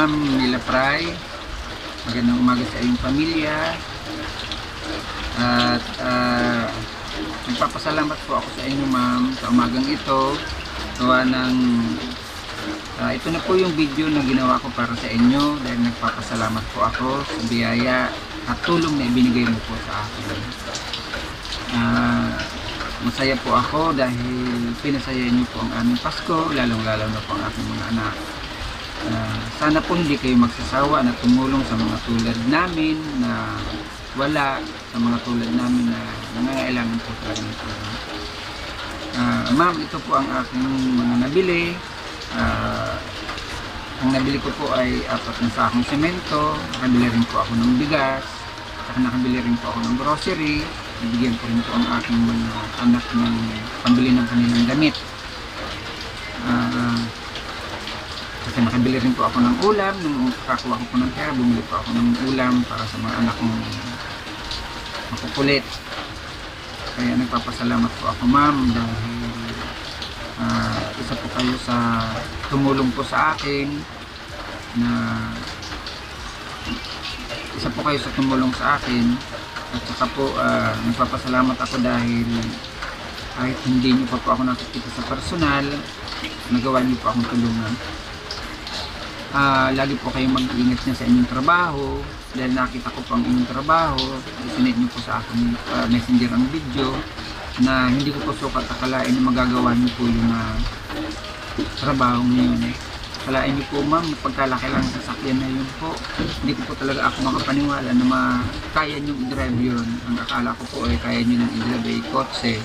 Ma'am Mila Pray. Magandang umaga sa iyong pamilya. At nagpapasalamat po ako sa inyo, ma'am, sa umagang ito. Gawa ng ito na po yung video na ginawa ko para sa inyo dahil nagpapasalamat po ako sa biyaya at tulong na ibinigay mo po sa akin. Masaya po ako dahil pinasaya niyo po ang aming Pasko, lalong-lalo na po ang aking mga anak. Sana po hindi kayo magsasawa na tumulong sa mga tulad namin na wala, sa mga tulad namin na nangangailangan po talaga ng tulong. Ma'am, ito po ang aking mga nabili. Ang nabili ko po ay 4 na sakong semento, nakabili rin po ako ng bigas, at nakabili rin po ako ng grocery. Ibigyan ko rin po ang aking mga anak ng pambili ng kanilang damit. Kasi nakabili rin po ako ng ulam. Nung kakakuha ko po ng pera, bumili po ako ng ulam para sa mga anak kong makukulit. Kaya nagpapasalamat po ako, ma'am, dahil isa po kayo sa tumulong po sa akin na at saka po nagpapasalamat ako dahil kahit hindi niyo pa po ako nakikita sa personal, nagawa niyo po akong tulungan. Lagi po kayong mag-iingat niya sa inyong trabaho dahil nakita ko po ang inyong trabaho. Isinet niyo po sa akin messenger ang video na hindi ko po sukat akalain na magagawa niyo po yung trabaho niyo. Akalain niyo po, ma'am, pagkalaki lang sa sasakyan na yun po. Hindi ko po talaga ako makapaniwala na kaya niyo i-drive yun. Ang akala ko po ay kaya niyo nang i-drive ay kotse.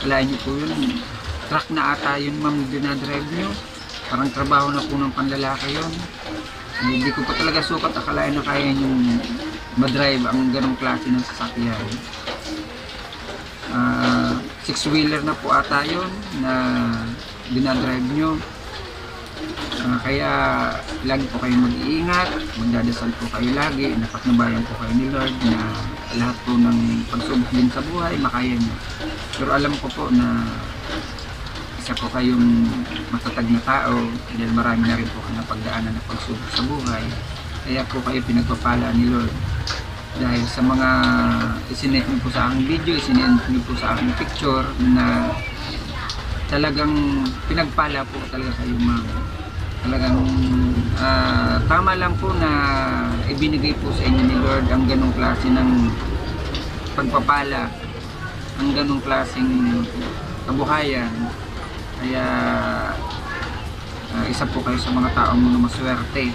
Akalain niyo po yun, truck na ata yun, ma'am, dinadrive niyo. Parang trabaho na po ng panlalaki yun. Hindi ko pa talaga sukat akalain na kaya nyo madrive ang ganong klase ng sasakyan. 6-wheeler na po ata yun na dinadrive nyo. Kaya lagi po kayo mag-iingat, magdadasal po kayo lagi, napatnubayan po kayo ni Lord na lahat po ng pagsubok din sa buhay makaya nyo. Pero alam ko po na isa po kayong matatag na tao dahil marami na rin po kayo napagdaanan na pagsubok sa buhay. Kaya po kayo pinagpapala ni Lord. Dahil sa mga isinet niyo po sa aking video, isinet niyo po sa aking picture na talagang pinagpala po talaga kayo, ma'am. Talagang tama lang po na ibinigay po sa inyo ni Lord ang ganong klase ng pagpapala, ang ganong klaseng kabuhayan. Kaya isa po kayo sa mga taong mga maswerte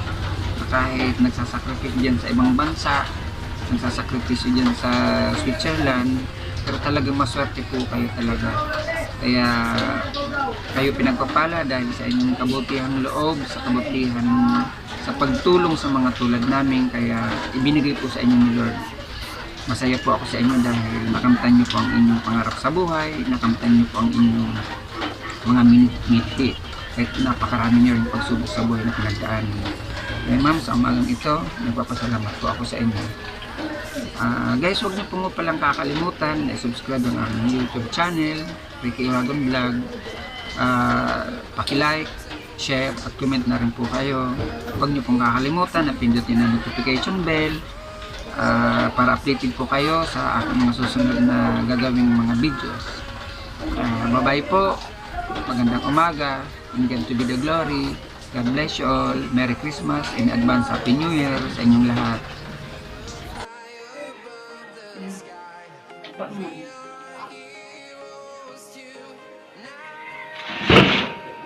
na kahit nagsasakripisyo dyan sa ibang bansa, nagsasakripisyo dyan sa Switzerland, pero talagang maswerte po kayo talaga. Kaya kayo pinagpapala dahil sa inyong kabutihang loob, sa kabutihan sa pagtulong sa mga tulad namin, kaya ibinigay po sa inyo ni Lord. Masaya po ako sa inyo dahil nakamtan niyo po ang inyong pangarap sa buhay, nakamtan niyo po ang inyong mga minute kahit napakarami niyo rin pagsubok sa buhay na pinagdaanan. Kaya ma'am, sa umagang ito, nagpapasalamat po ako sa inyo. Guys, huwag niyo po palang kakalimutan na i-subscribe ang aming YouTube channel, Ricky Uragon Vlog. Paki-like, share at comment na rin po kayo. Huwag niyo pong kakalimutan na pindutin ang notification bell para updated po kayo sa aking mga susunod na gagawing mga videos. Bye bye po. Magandang umaga, and God to be the glory. God bless you all. Merry Christmas and advance Happy New Year sa inyong lahat.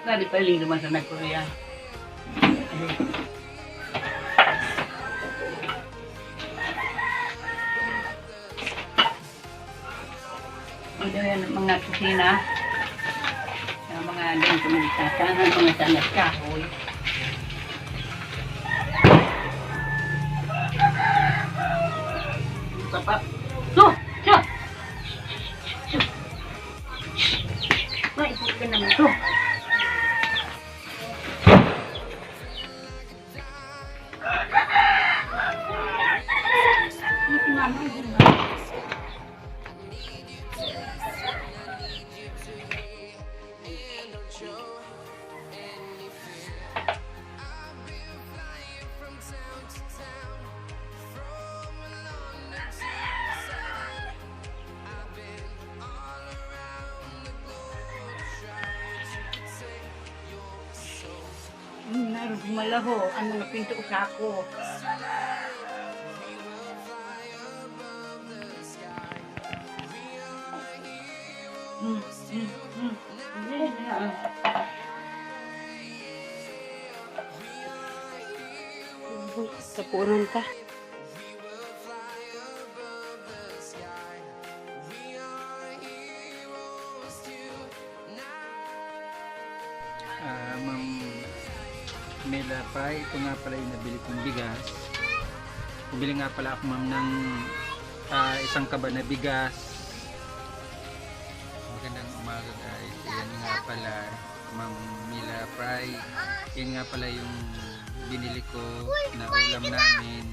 Tadi paling naman sa nag-Korea. Ito yan mga kusina. Mga din kung nagtatanan, mga sanat kahoy. Kapap. So! So! May ipot ka naman to. Ito naman din ba? Malaho, ang mga pinto sa ako. Tapunan ta. Ma'am Mela pa, ito nga pala yung nabili kong bigas. Bumili nga pala ako ma'am ng isang kaba na bigas. Magandang umaga guys. Yan nga pala Ma'am Mela Fry. Yan nga pala yung binili ko na ulam namin.